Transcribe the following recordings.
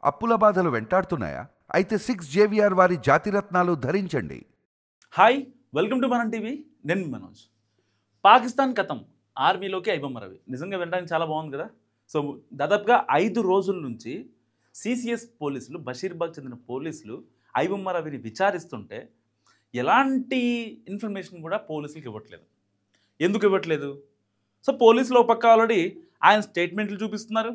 అప్పుల బాధలు వెంటాడుతున్నాయా? అయితే 6 JVR వారి జాతిరత్నాలు ధరించండి. హాయ్, వెల్కమ్ టు మనం టీవీ. నేను మనోజ్. పాకిస్తాన్ కథం ఆర్మీలోకి ఐబొమ్మ రవి. నిజంగా వినడానికి చాలా బాగుంది కదా. సో దాదాపుగా 5 రోజుల నుంచి సిసిఎస్ పోలీసులు, బషీర్బాగ్ చెందిన పోలీసులు ఐబొమ్మ రవిని విచారిస్తుంటే ఎలాంటి ఇన్ఫర్మేషన్ కూడా పోలీసులకు ఇవ్వట్లేదు. ఎందుకు ఇవ్వట్లేదు? సో పోలీసులు ఒక పక్క ఆల్రెడీ ఆయన స్టేట్మెంట్లు చూపిస్తున్నారు,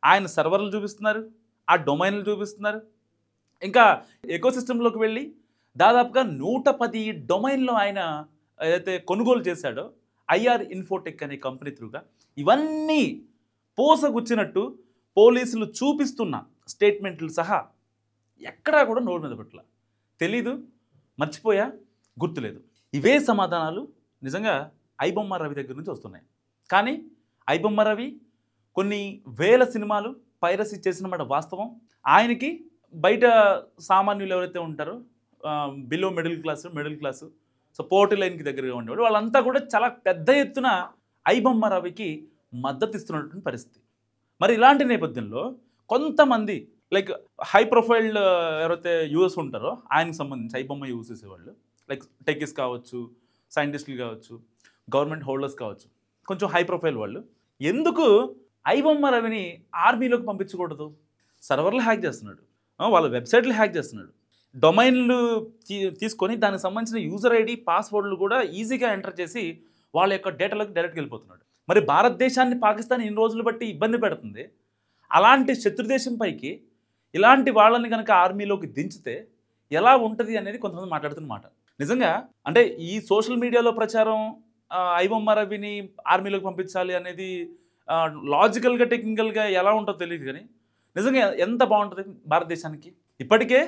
ఆయన సర్వర్లు చూపిస్తున్నారు, ఆ డొమైన్లు చూపిస్తున్నారు. ఇంకా ఎకోసిస్టంలోకి వెళ్ళి దాదాపుగా 110 డొమైన్లో ఆయన ఏదైతే కొనుగోలు చేశాడో ఐఆర్ ఇన్ఫోటెక్ అనే కంపెనీ త్రూగా, ఇవన్నీ పోసగుచ్చినట్టు పోలీసులు చూపిస్తున్న స్టేట్మెంట్లు సహా ఎక్కడా కూడా నోరు మీద పెట్టల. తెలీదు, మర్చిపోయా, గుర్తులేదు. ఇవే సమాధానాలు నిజంగా ఐబొమ్మ రవి దగ్గర నుంచి వస్తున్నాయి. కానీ ఐబొమ్మ రవి కొన్ని వేల సినిమాలు పైరసీ చేసినమాట వాస్తవం. ఆయనకి బయట సామాన్యులు ఎవరైతే ఉంటారో, బిలో మిడిల్ క్లాసు, సో పోర్టీ లైన్కి దగ్గరగా ఉండేవాడు, వాళ్ళంతా కూడా చాలా పెద్ద ఎత్తున ఐబొమ్మ రవికి మద్దతు ఇస్తున్నటువంటి పరిస్థితి. మరి ఇలాంటి నేపథ్యంలో కొంతమంది లైక్ హై ప్రొఫైల్ ఎవరైతే యూఎస్ ఉంటారో ఆయనకు సంబంధించి ఐబొమ్మ యూజ్ చేసేవాళ్ళు, లైక్ టెక్కిస్ కావచ్చు, సైంటిస్టులు కావచ్చు, గవర్నమెంట్ హోల్డర్స్ కావచ్చు, కొంచెం హై ప్రొఫైల్ వాళ్ళు ఎందుకు ఐబొమ్మ రవిని ఆర్మీలోకి పంపించకూడదు? సర్వర్లు హ్యాక్ చేస్తున్నాడు, వాళ్ళ వెబ్సైట్లు హ్యాక్ చేస్తున్నాడు, డొమైన్లు తీసుకొని దానికి సంబంధించిన యూజర్ ఐడి, పాస్వర్డ్లు కూడా ఈజీగా ఎంటర్ చేసి వాళ్ళ యొక్క డేటాలోకి డైరెక్ట్గా వెళ్ళిపోతున్నాడు. మరి భారతదేశాన్ని పాకిస్తాన్ ఇన్ని రోజులు బట్టి ఇబ్బంది పెడుతుంది. అలాంటి శత్రుదేశం పైకి ఇలాంటి వాళ్ళని కనుక ఆర్మీలోకి దించితే ఎలా ఉంటుంది అనేది కొంతమంది మాట్లాడుతున్నమాట. నిజంగా అంటే ఈ సోషల్ మీడియాలో ప్రచారం ఐబొమ్మ రవిని ఆర్మీలోకి పంపించాలి అనేది లాజికల్గా, టెక్నికల్గా ఎలా ఉంటుందో తెలియదు. కానీ నిజంగా ఎంత బాగుంటుంది భారతదేశానికి. ఇప్పటికే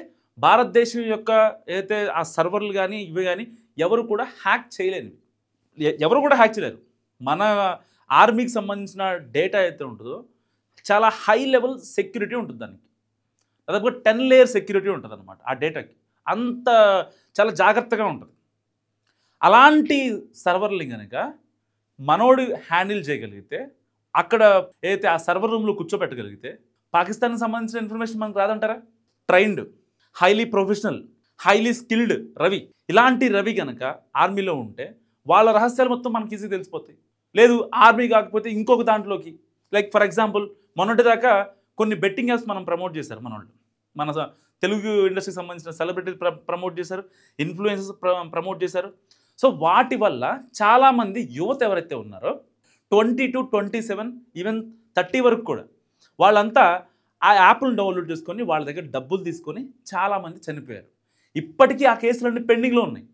భారతదేశం యొక్క ఏదైతే ఆ సర్వర్లు కానీ ఇవి కానీ ఎవరు కూడా హ్యాక్ చేయలేరు. మన ఆర్మీకి సంబంధించిన డేటా అయితే ఉంటుందో చాలా హై లెవెల్ సెక్యూరిటీ ఉంటుంది. దానికి దాదాపుగా 10 లేయర్ సెక్యూరిటీ ఉంటుంది అనమాట. ఆ డేటాకి అంత చాలా జాగ్రత్తగా ఉంటుంది. అలాంటి సర్వర్లు కనుక మనోడు హ్యాండిల్ చేయగలిగితే, అక్కడ ఏదైతే ఆ సర్వర్ రూమ్లో కూర్చోబెట్టగలిగితే పాకిస్తాన్కి సంబంధించిన ఇన్ఫర్మేషన్ మనకు రాదంటారా? Trained, highly professional, highly skilled Ravi, ఇలాంటి రవి కనుక ఆర్మీలో ఉంటే వాళ్ళ రహస్యాలు మొత్తం మనకి ఈజీ తెలిసిపోతాయి. లేదు ఆర్మీ కాకపోతే ఇంకొక దాంట్లోకి, లైక్ ఫర్ ఎగ్జాంపుల్ మొన్నటిదాకా కొన్ని బెట్టింగ్ యాప్స్ మనం ప్రమోట్ చేశారు. మన తెలుగు ఇండస్ట్రీకి సంబంధించిన సెలబ్రిటీలు ప్రమోట్ చేశారు, ఇన్ఫ్లుయెన్సర్స్ ప్రమోట్ చేశారు. సో వాటి వల్ల చాలామంది యువత ఎవరైతే ఉన్నారో 20 to 27 ఈవెన్ 30 వరకు కూడా వాళ్ళంతా ఆ యాప్ను డౌన్లోడ్ చేసుకొని వాళ్ళ దగ్గర డబ్బులు తీసుకొని చాలామంది చనిపోయారు. ఇప్పటికీ ఆ కేసులన్నీ పెండింగ్లో ఉన్నాయి.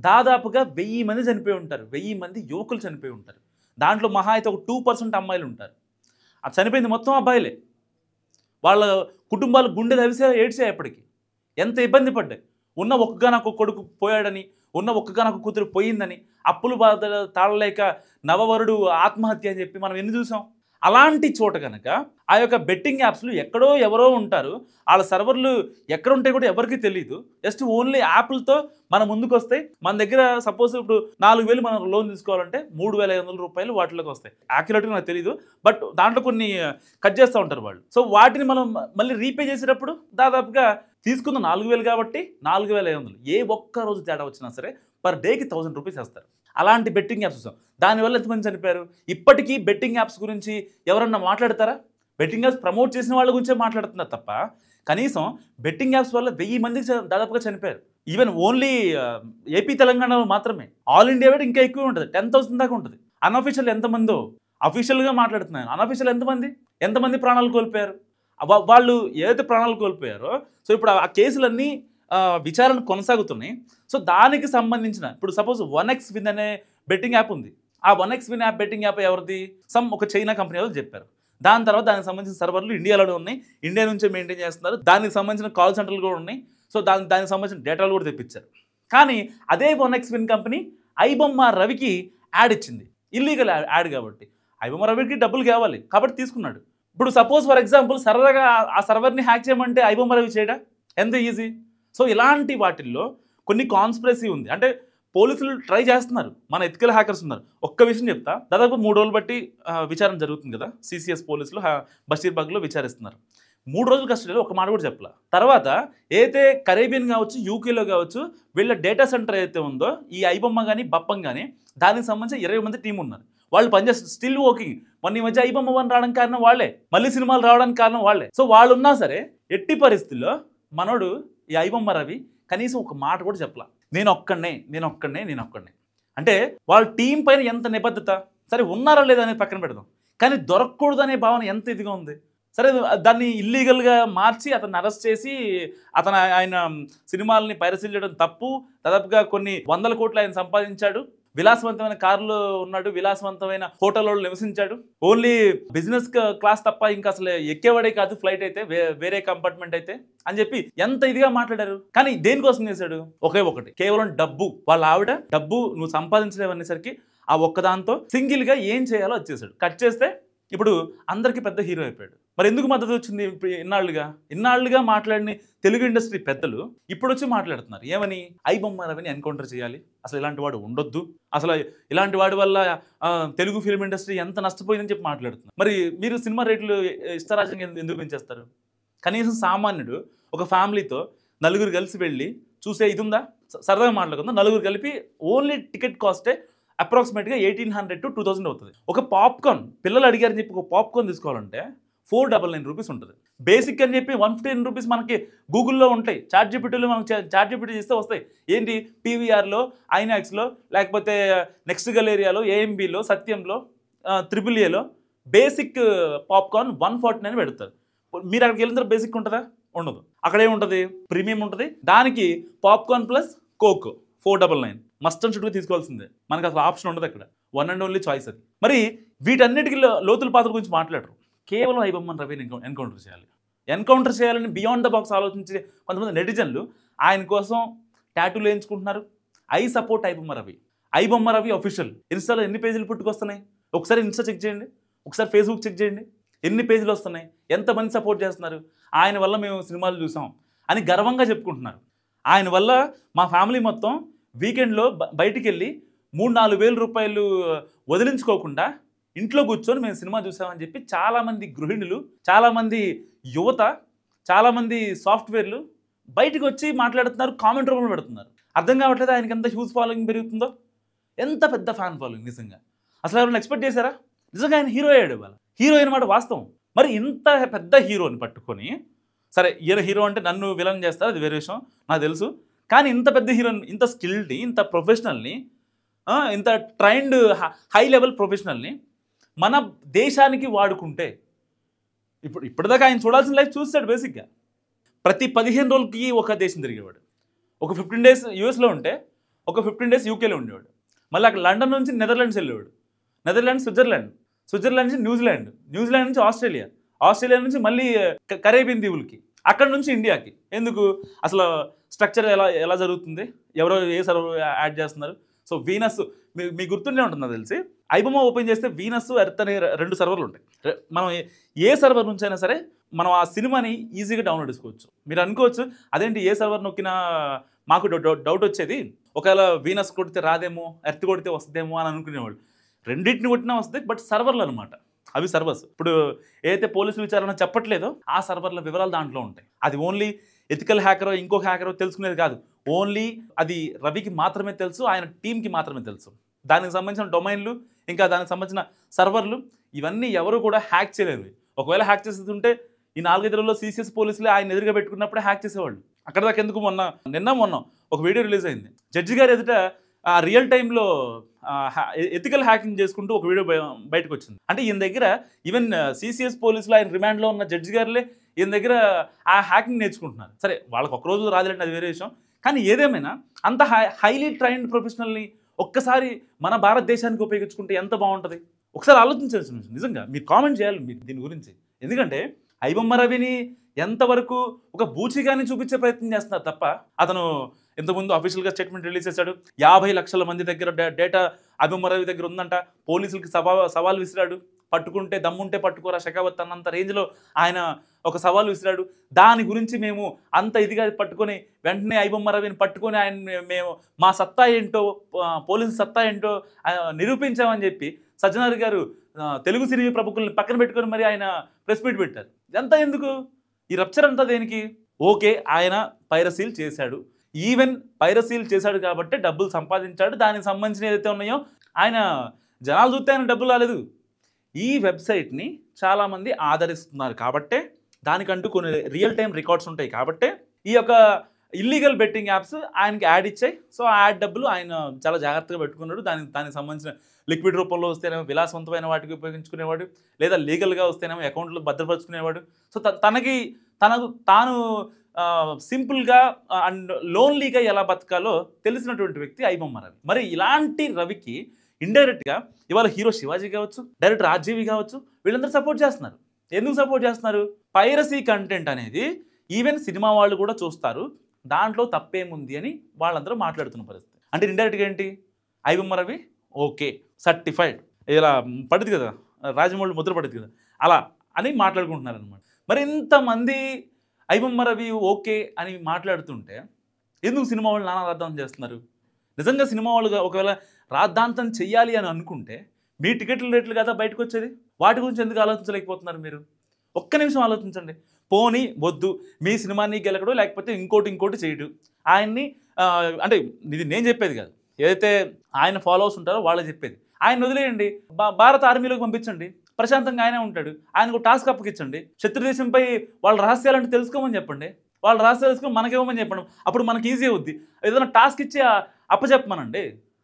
దాదాపుగా 1000 మంది చనిపోయి ఉంటారు. 1000 మంది యువకులు చనిపోయి ఉంటారు. దాంట్లో మహా అయితే ఒక 2% అమ్మాయిలు ఉంటారు. ఆ చనిపోయింది మొత్తం అబ్బాయిలే. వాళ్ళ కుటుంబాలు గుండె దవిసే ఏడ్చాయి. ఎప్పటికీ ఎంత ఇబ్బంది పడ్డాయి. ఉన్న ఒక్కగానొక్క కొడుకు పోయాడని, ఉన్న ఒక్కగానొక్క కూతురు పోయిందని, అప్పులు బాధ తాళలేక నవవరుడు ఆత్మహత్య అని చెప్పి మనం ఎన్ని చూసాం. అలాంటి చోట కనుక ఆ యొక్క బెట్టింగ్ యాప్స్లు ఎక్కడో ఎవరో ఉంటారు. వాళ్ళ సర్వర్లు ఎక్కడ ఉంటాయి కూడా ఎవరికి తెలియదు. జస్ట్ ఓన్లీ యాప్లతో మన ముందుకు వస్తాయి. మన దగ్గర సపోజ్ ఇప్పుడు 4000 మనం లోన్ తీసుకోవాలంటే 3500 రూపాయలు వాటిలోకి వస్తాయి. యాక్యురేట్గా నాకు తెలియదు, బట్ దాంట్లో కొన్ని కట్ చేస్తూ ఉంటారు వాళ్ళు. సో వాటిని మనం మళ్ళీ రీపే చేసేటప్పుడు దాదాపుగా తీసుకున్న 4000 కాబట్టి 4500, ఏ ఒక్క రోజు తేడా వచ్చినా సరే పర్ డేకి 1000 రూపీస్ వేస్తారు. అలాంటి బెట్టింగ్ యాప్స్ చూసాం. దానివల్ల ఎంతమంది చనిపోయారు? ఇప్పటికీ బెట్టింగ్ యాప్స్ గురించి ఎవరన్నా మాట్లాడతారా? బెట్టింగ్ యాప్స్ ప్రమోట్ చేసిన వాళ్ళ గురించే మాట్లాడుతున్నారు తప్ప కనీసం బెట్టింగ్ యాప్స్ వల్ల 1000 మంది దాదాపుగా చనిపోయారు. ఈవెన్ ఓన్లీ ఏపీ తెలంగాణలో మాత్రమే. ఆల్ ఇండియా వైడ్ ఇంకా ఎక్కువ ఉంటుంది, 10,000 దాకా ఉంటుంది. అన్అఫీషియల్ ఎంతమందో, అఫీషియల్గా మాట్లాడుతున్నాను. అన్అఫీషియల్ ఎంతమంది ప్రాణాలు కోల్పోయారు? వాళ్ళు ఏదైతే ప్రాణాలు కోల్పోయారో, సో ఇప్పుడు ఆ కేసులన్నీ విచారణ కొనసాగుతున్నాయి. సో దానికి సంబంధించిన ఇప్పుడు సపోజ్ 1xWin అనే బెట్టింగ్ యాప్ ఉంది. ఆ 1xWin యాప్ బెట్టింగ్ యాప్ ఎవరిది? ఒక చైనా కంపెనీ వాళ్ళు చెప్పారు. దాని తర్వాత దానికి సంబంధించిన సర్వర్లు ఇండియాలోనే ఉన్నాయి, ఇండియా నుంచే మెయింటైన్ చేస్తున్నారు. దానికి సంబంధించిన కాల్ సెంటర్లు కూడా ఉన్నాయి. సో దానికి సంబంధించిన డేటాలు కూడా తెప్పించారు. కానీ అదే 1xWin కంపెనీ ఐబొమ్మ రవికి యాడ్ ఇచ్చింది. ఇల్లీగల్ యాడ్ కాబట్టి ఐబొమ్మ రవికి డబ్బులు కావాలి కాబట్టి తీసుకున్నాడు. ఇప్పుడు సపోజ్ ఫర్ ఎగ్జాంపుల్ సరదాగా ఆ సర్వర్ని హ్యాక్ చేయమంటే ఐబొమ్మ రవి చేయడా? ఎంత ఈజీ. సో ఇలాంటి వాటిల్లో కొన్ని కాన్స్పిరసీ ఉంది. అంటే పోలీసులు ట్రై చేస్తున్నారు, మన ఎథికల్ హ్యాకర్స్ ఉన్నారు. ఒక్క విషయం చెప్తా, దాదాపు 3 రోజులు బట్టి విచారణ జరుగుతుంది కదా. సిసిఎస్ పోలీసులు బషీర్బాగ్లో విచారిస్తున్నారు. 3 రోజులు కస్టడీలో ఒక మాట కూడా చెప్పలా. తర్వాత ఏదైతే కరేబియన్ కావచ్చు, యూకేలో కావచ్చు, వీళ్ళ డేటా సెంటర్ ఏదైతే ఉందో ఈ ఐబొమ్మ కానీ బప్పం కానీ దానికి సంబంధించి 20 మంది టీం ఉన్నారు. వాళ్ళు పనిచేస్తారు, స్టిల్ వర్కింగ్. మొన్న ఈ మధ్య ఐబొమ్మ 1 రావడానికి కారణం వాళ్ళే, మళ్ళీ సినిమాలు రావడానికి కారణం వాళ్ళే. సో వాళ్ళు ఉన్నా సరే ఎట్టి పరిస్థితుల్లో మనోడు ఈ ఐబొమ్మ రవి కనీసం ఒక మాట కూడా చెప్పలా. నేను ఒక్కడినే. అంటే వాళ్ళ టీం పైన ఎంత నిబద్ధత. సరే ఉన్నారా లేదా అనేది పక్కన పెడదాం, కానీ దొరకకూడదు అనే భావన ఎంత ఇదిగా ఉంది. సరే దాన్ని ఇల్లీగల్గా మార్చి అతన్ని అరెస్ట్ చేసి ఆయన సినిమాలని పైరసీ చేయడం తప్పు. దాదాపుగా కొన్ని 100 కోట్లు ఆయన సంపాదించాడు. విలాసవంతమైన కారులో ఉన్నాడు, విలాసవంతమైన హోటల్లో నివసించాడు. ఓన్లీ బిజినెస్ క్లాస్ తప్ప ఇంకా అసలు ఎక్కేవాడే కాదు ఫ్లైట్ అయితే, వేరే కంపార్ట్మెంట్ అయితే అని చెప్పి ఎంత ఇదిగా మాట్లాడారు. కానీ దేనికోసం చేశాడు? ఒకే ఒకటి, కేవలం డబ్బు. వాళ్ళ ఆవిడ డబ్బు నువ్వు సంపాదించలేవు అనేసరికి ఆ ఒక్కదాంతో సింగిల్ గా ఏం చేయాలో వచ్చేసాడు. కట్ చేస్తే ఇప్పుడు అందరికీ పెద్ద హీరో అయిపోయాడు. మరి ఎందుకు మద్దతు వచ్చింది? ఇప్పుడు ఇన్నాళ్ళుగా మాట్లాడిన తెలుగు ఇండస్ట్రీ పెద్దలు ఇప్పుడు వచ్చి మాట్లాడుతున్నారు. ఏమని? ఐబొమ్మ రవిని ఎన్కౌంటర్ చేయాలి, అసలు ఇలాంటి వాడు ఉండొద్దు, అసలు ఇలాంటి వాడి వల్ల తెలుగు ఫిల్మ్ ఇండస్ట్రీ ఎంత నష్టపోయిందని చెప్పి మాట్లాడుతున్నారు. మరి మీరు సినిమా రేట్లు ఇష్టారాజ్యంగా ఎందుకు పెంచేస్తారు? కనీసం సామాన్యుడు ఒక ఫ్యామిలీతో నలుగురు కలిసి వెళ్ళి చూసే ఇది ఉందా? సరదాగా మాట్లాడుకుందాం. నలుగురు కలిపి ఓన్లీ టికెట్ కాస్టే అప్రాక్సిమేట్గా 1800 to 2000 అవుతుంది. ఒక పాప్కార్న్ పిల్లలు అడిగారని చెప్పి ఒక పాప్కార్న్ తీసుకోవాలంటే 499 రూపీస్ ఉంటుంది. బేసిక్ అని చెప్పి 115 రూపీస్ మనకి గూగుల్లో ఉంటాయి. చాట్ జీపీటీలో మనం చాట్ జీపీటీ చేస్తే వస్తాయి. ఏంటి? పీవీఆర్లో, ఐనాక్స్లో, లేకపోతే నెక్స్ట్ గలేరియాలో, ఏఎంబీలో, సత్యంలో, AAAలో బేసిక్ పాప్కార్న్ 149 పెడతారు. మీరు అక్కడికి వెళ్ళిన తర్వాత బేసిక్ ఉంటుందా? ఉండదు. అక్కడ ఏముంటుంది? ప్రీమియం ఉంటుంది. దానికి popcorn plus coke 499 must and షుడ్గా తీసుకోవాల్సిందే. మనకు అసలు ఆప్షన్ ఉండదు అక్కడ. వన్ అండ్ ఓన్లీ చాయిస్ అది. మరి వీటన్నిటికీ లోతుల పాత్ర గురించి మాట్లాడరు. కేవలం ఐబొమ్మ రవిని ఎన్కౌంటర్ చేయాలని బియాండ్ ద బాక్స్ ఆలోచించే కొంతమంది నెటిజన్లు ఆయన కోసం టాటూలు వేయించుకుంటున్నారు. I support iBomma Ravi official. ఇన్స్టాలో ఎన్ని పేజీలు పుట్టుకొస్తున్నాయి? ఒకసారి ఇన్స్టా చెక్ చేయండి, ఒకసారి ఫేస్బుక్ చెక్ చేయండి. ఎన్ని పేజీలు వస్తున్నాయి? ఎంతమంది సపోర్ట్ చేస్తున్నారు? ఆయన వల్ల మేము సినిమాలు చూసాం అని గర్వంగా చెప్పుకుంటున్నారు. ఆయన వల్ల మా ఫ్యామిలీ మొత్తం వీకెండ్లో బయటికి వెళ్ళి 3-4 వేల రూపాయలు వదిలించుకోకుండా ఇంట్లో కూర్చొని మేము సినిమా చూసామని చెప్పి చాలామంది గృహిణులు, చాలామంది యువత, చాలామంది సాఫ్ట్వేర్లు బయటకు వచ్చి మాట్లాడుతున్నారు, కామెంట్ రూపంలో పెడుతున్నారు. అర్థం కావట్లేదు ఆయనకి ఎంత హ్యూజ్ ఫాలోయింగ్ పెరుగుతుందో, ఎంత పెద్ద ఫ్యాన్ ఫాలోయింగ్. నిజంగా అసలు ఎవరైనా ఎక్స్పెక్ట్ చేశారా? నిజంగా ఆయన హీరో అయ్యాడు. వాళ్ళ హీరో అయిన మాట వాస్తవం. మరి ఇంత పెద్ద హీరోని పట్టుకొని, సరే హీరో అంటే నన్ను విలన్ చేస్తారు, అది వేరే విషయం, నాకు తెలుసు. కానీ ఇంత పెద్ద హీరోని, ఇంత స్కిల్డ్ని, ఇంత ప్రొఫెషనల్ని, ఇంత ట్రైన్డ్ హై లెవెల్ ప్రొఫెషనల్ని మన దేశానికి వాడుకుంటే, ఇప్పటిదాకా ఆయన చూడాల్సిన లైఫ్ చూస్తాడు. బేసిక్గా ప్రతి 15 రోజులకి ఒక దేశం తిరిగేవాడు. ఒక 15 డేస్ యూఎస్లో ఉంటే ఒక 15 డేస్ యూకేలో ఉండేవాడు. మళ్ళీ అక్కడ లండన్ నుంచి నెదర్లాండ్స్ వెళ్ళేవాడు, నెదర్లాండ్స్ స్విట్జర్లాండ్ నుంచి న్యూజిలాండ్ నుంచి ఆస్ట్రేలియా నుంచి మళ్ళీ కరేబియన్ దీవులకి, అక్కడ నుంచి ఇండియాకి. ఎందుకు? అసలు స్ట్రక్చర్ ఎలా జరుగుతుంది, ఎవరో ఏ సర్వర్ యాడ్ చేస్తున్నారు. సో వీనస్ మీకు గుర్తుండే ఉంటుంది నాకు తెలిసి. ఐబొమ్మ ఓపెన్ చేస్తే వీనస్, ఎర్త్ అనే 2 సర్వర్లు ఉంటాయి. మనం ఏ సర్వర్ నుంచి అయినా సరే మనం ఆ సినిమాని ఈజీగా డౌన్లోడ్ చేసుకోవచ్చు. మీరు అనుకోవచ్చు అదేంటి ఏ సర్వర్ నొక్కినా మాకు డౌట్ వచ్చేది, ఒకవేళ వీనస్ కొడితే రాదేమో, ఎర్త్ కొడితే వస్తుందేమో అని అనుకునేవాళ్ళు. రెండింటిని కొట్టినా వస్తుంది, బట్ సర్వర్లు అనమాట అవి. సర్వర్స్ ఇప్పుడు ఏదైతే పోలీసులు విచారణ చెప్పట్లేదో ఆ సర్వర్ల వివరాలు దాంట్లో ఉంటాయి. అది ఓన్లీ ఎథికల్ హ్యాకరో ఇంకొక హ్యాకరో తెలుసుకునేది కాదు. ఓన్లీ అది రవికి మాత్రమే తెలుసు, ఆయన టీంకి మాత్రమే తెలుసు. దానికి సంబంధించిన డొమైన్లు, ఇంకా దానికి సంబంధించిన సర్వర్లు, ఇవన్నీ ఎవరు కూడా హ్యాక్ చేయలేరు. ఒకవేళ హ్యాక్ చేస్తుంటే ఈ 4-5 రోజుల్లో సిసిఎస్ పోలీసులే ఆయన ఎదురుగా పెట్టుకున్నప్పుడే హ్యాక్ చేసేవాళ్ళు. అక్కడ దాకా ఎందుకు? మొన్న ఒక వీడియో రిలీజ్ అయింది. జడ్జి గారు ఎదుట రియల్ టైంలో ఎథికల్ హ్యాకింగ్ చేసుకుంటూ ఒక వీడియో బయటకు వచ్చింది. అంటే ఈయన దగ్గర ఈవెన్ సిసిఎస్ పోలీసులు ఆయన రిమాండ్లో ఉన్న జడ్జి గారులే ఈయన దగ్గర ఆ హ్యాకింగ్ నేర్చుకుంటున్నారు. సరే వాళ్ళకి ఒక్కరోజు రాదులేండి, అది వేరే విషయం. కానీ ఏదేమైనా అంత హైలీ ట్రైన్డ్ ప్రొఫెషనల్ని ఒక్కసారి మన భారతదేశానికి ఉపయోగించుకుంటే ఎంత బాగుంటుంది? ఒకసారి ఆలోచించాల్సిన విషయం. నిజంగా మీరు కామెంట్ చేయాలి మీరు దీని గురించి. ఎందుకంటే ఐబొమ్మ రవిని ఎంతవరకు ఒక బూచిగానే చూపించే ప్రయత్నం చేస్తున్నారు తప్ప, అతను ఇంతకుముందు అఫీషియల్గా స్టేట్మెంట్ రిలీజ్ చేశాడు. 50 లక్షల మంది దగ్గర డేటా ఐబొమ్మ రవి దగ్గర ఉందంట. పోలీసులకి సవాల్ విసిరాడు. పట్టుకుంటే దమ్ముంటే పట్టుకోరా షెకావత్ అన్నంత రేంజ్లో ఆయన ఒక సవాల్ విసిరాడు. దాని గురించి మేము అంత ఇదిగా పట్టుకొని వెంటనే ఐబొమ్మ రవిని పట్టుకొని మేము మా సత్తా ఏంటో, పోలీసు సత్తా ఏంటో నిరూపించామని చెప్పి సజ్జనార్ గారు తెలుగు సినీ ప్రముఖుల్ని పక్కన పెట్టుకొని మరి ఆయన ప్రెస్ మీట్ పెట్టారు. ఇదంతా ఎందుకు? ఈ రప్చర్ అంతా దేనికి? ఓకే, ఆయన పైరసీలు చేశాడు, ఈవెన్ పైరసీలు చేశాడు కాబట్టి డబ్బులు సంపాదించాడు, దానికి సంబంధించిన ఏదైతే ఉన్నాయో ఆయన జనాలు చూస్తే ఆయన డబ్బులు రాలేదు. ఈ వెబ్సైట్ని చాలామంది ఆదరిస్తున్నారు కాబట్టే, దానికంటూ కొన్ని రియల్ టైం రికార్డ్స్ ఉంటాయి కాబట్టే ఈ యొక్క ఇల్లీగల్ బెట్టింగ్ యాప్స్ ఆయనకి యాడ్ ఇచ్చాయి. సో ఆ యాడ్ డబ్బులు ఆయన చాలా జాగ్రత్తగా పెట్టుకున్నాడు. దానికి సంబంధించిన లిక్విడ్ రూపంలో వస్తేనేమో విలాసవంతమైన వాటికి ఉపయోగించుకునేవాడు, లేదా లీగల్గా వస్తేనేమో అకౌంట్లో భద్రపరుచుకునేవాడు. సో తనకు తాను సింపుల్గా అండ్ లోన్లీగా ఎలా బతకాలో తెలిసినటువంటి వ్యక్తి ఐబొమ్మ రవి. మరి ఇలాంటి రవికి ఇండైరెక్ట్గా ఇవాళ హీరో శివాజీ కావచ్చు, డైరెక్టర్ ఆర్జీవి కావచ్చు, వీళ్ళందరూ సపోర్ట్ చేస్తున్నారు. ఎందుకు సపోర్ట్ చేస్తున్నారు? పైరసీ కంటెంట్ అనేది ఈవెన్ సినిమా వాళ్ళు కూడా చూస్తారు, దాంట్లో తప్పేముంది అని వాళ్ళందరూ మాట్లాడుతున్న పరిస్థితి. అంటే ఇండైరెక్ట్గా ఏంటి, ఐబొమ్మ రవి ఓకే సర్టిఫైడ్, ఇలా పడుతుంది కదా, రాజమౌళి ముద్ర పడుతుంది కదా, అలా అని మాట్లాడుకుంటున్నారు అనమాట. మరి ఇంతమంది ఐబొమ్మ రవి ఓకే అని మాట్లాడుతుంటే ఎందుకు సినిమా వాళ్ళు నానా రాద్ధాంతం చేస్తున్నారు? నిజంగా సినిమా వాళ్ళు ఒకవేళ రాద్ధాంతం చెయ్యాలి అని అనుకుంటే మీ టికెట్ల రేట్లు కదా బయటకు వచ్చేది, వాటి గురించి ఎందుకు ఆలోచించలేకపోతున్నారు మీరు? ఒక్క నిమిషం ఆలోచించండి. పోనీ వద్దు, మీ సినిమాని గెలకడం లేకపోతే ఇంకోటి చేయడు, ఆయన్ని అంటే ఇది నేను చెప్పేది కాదు, ఏదైతే ఆయన ఫాలోవర్స్ ఉంటారో వాళ్ళే చెప్పేది. ఆయన వదిలేయండి, భారత ఆర్మీలోకి పంపించండి, ప్రశాంతంగా ఆయనే ఉంటాడు. ఆయనకు టాస్క్ అప్పగించండి, శత్రుదేశంపై వాళ్ళ రహస్యాలంటే తెలుసుకోమని చెప్పండి, వాళ్ళ రహస్యాలు తెలుసుకొని మనకేమని చెప్పండి, అప్పుడు మనకి ఈజీ అవుద్ది. ఏదైనా టాస్క్ ఇచ్చి అప్పచెప్పమనండి.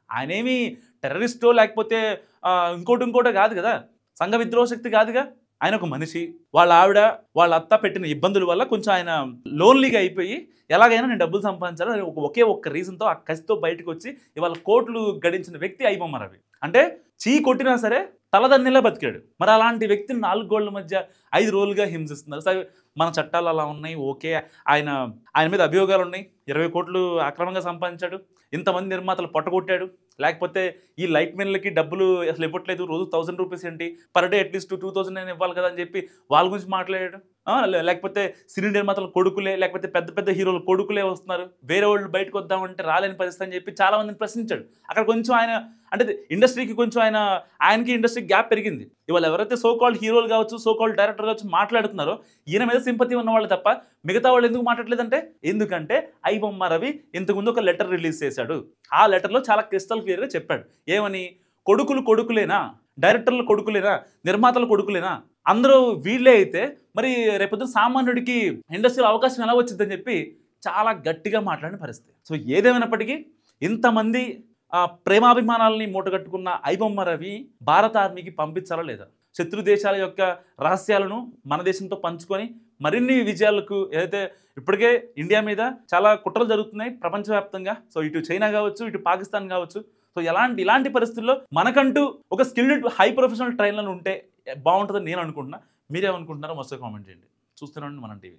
ఆయన ఏమి టెర్రరిస్టో లేకపోతే ఇంకోటో కాదు కదా, సంఘ విద్రోహ శక్తి కాదుగా. ఆయన ఒక మనిషి, వాళ్ళ ఆవిడ వాళ్ళ అత్త పెట్టిన ఇబ్బందుల వల్ల కొంచెం ఆయన లోన్లీగా అయిపోయి ఎలాగైనా నేను డబ్బులు సంపాదించాలని ఒకే ఒక్క రీజన్తో ఆ కసితో బయటకు వచ్చి ఇవాళ కోట్లు గడించిన వ్యక్తి ఐబొమ్మ రవి. అంటే చీ కొట్టినా సరే తలదన్నిలా బతికాడు. మరి అలాంటి వ్యక్తిని 4 గోళ్ల మధ్య 5 రోజులుగా హింసిస్తున్నారు. సరే మన చట్టాలు అలా ఉన్నాయి, ఓకే, ఆయన మీద అభియోగాలు ఉన్నాయి, 20 కోట్లు అక్రమంగా సంపాదించాడు, ఇంతమంది నిర్మాతలు పొట్టగొట్టాడు, లేకపోతే ఈ లైట్ మెన్లకి డబ్బులు అసలు ఇవ్వట్లేదు, రోజు 1000 రూపీస్ ఏంటి, పర్ డే అట్లీస్ట్ 2000 నేను ఇవ్వాలి కదా అని చెప్పి వాళ్ళ గురించి మాట్లాడాడు. లేకపోతే సినీ నిర్మాతల కొడుకులే, లేకపోతే పెద్ద పెద్ద హీరోల కొడుకులే వస్తున్నారు, వేరే వాళ్ళు బయటకు వద్దామంటే రాలేని పరిస్థితి అని చెప్పి చాలా మందిని ప్రశ్నించాడు. అక్కడ కొంచెం ఆయన అంటే ఇండస్ట్రీకి కొంచెం ఆయనకి ఇండస్ట్రీకి గ్యాప్ పెరిగింది. ఇవాళ ఎవరైతే సో కాల్డ్ హీరోలు కావచ్చు, సో కాల్డ్ డైరెక్టర్ కావచ్చు మాట్లాడుతున్నారో ఈయన మీద సింపతి ఉన్న వాళ్ళు తప్ప మిగతా వాళ్ళు ఎందుకు మాట్లాడలేదంటే, ఎందుకంటే ఐబొమ్మ రవి ఇంతకుముందు ఒక లెటర్ రిలీజ్ చేశాడు. ఆ లెటర్లో చాలా క్రిస్టల్ క్లియర్గా చెప్పాడు. ఏమని? కొడుకులేనా, డైరెక్టర్ల కొడుకులేనా, నిర్మాతల కొడుకులేనా, అందరూ వీళ్ళే అయితే మరి రేపొద్దున సామాన్యుడికి ఇండస్ట్రీలో అవకాశం ఎలా వచ్చిందని చెప్పి చాలా గట్టిగా మాట్లాడిన పరిస్థితి. సో ఏదేమైనప్పటికీ ఇంతమంది ప్రేమాభిమానాలని మూటగట్టుకున్న ఐబొమ్మ రవి భారత ఆర్మీకి పంపించాలా లేదా? శత్రు దేశాల యొక్క రహస్యాలను మన దేశంతో పంచుకొని మరిన్ని విజయాలకు, ఏదైతే ఇప్పటికే ఇండియా మీద చాలా కుట్రలు జరుగుతున్నాయి ప్రపంచవ్యాప్తంగా, సో ఇటు చైనా కావచ్చు, ఇటు పాకిస్తాన్ కావచ్చు. సో ఇలాంటి పరిస్థితుల్లో మనకంటూ ఒక స్కిల్డ్ హై ప్రొఫెషనల్ ట్రైనర్లు ఉంటే బాగుంటుందని నేను అనుకుంటున్నా. మీరేమనుకుంటున్నారో మస్తు కామెంట్ చేయండి. చూస్తున్నాను మనం టీవీ.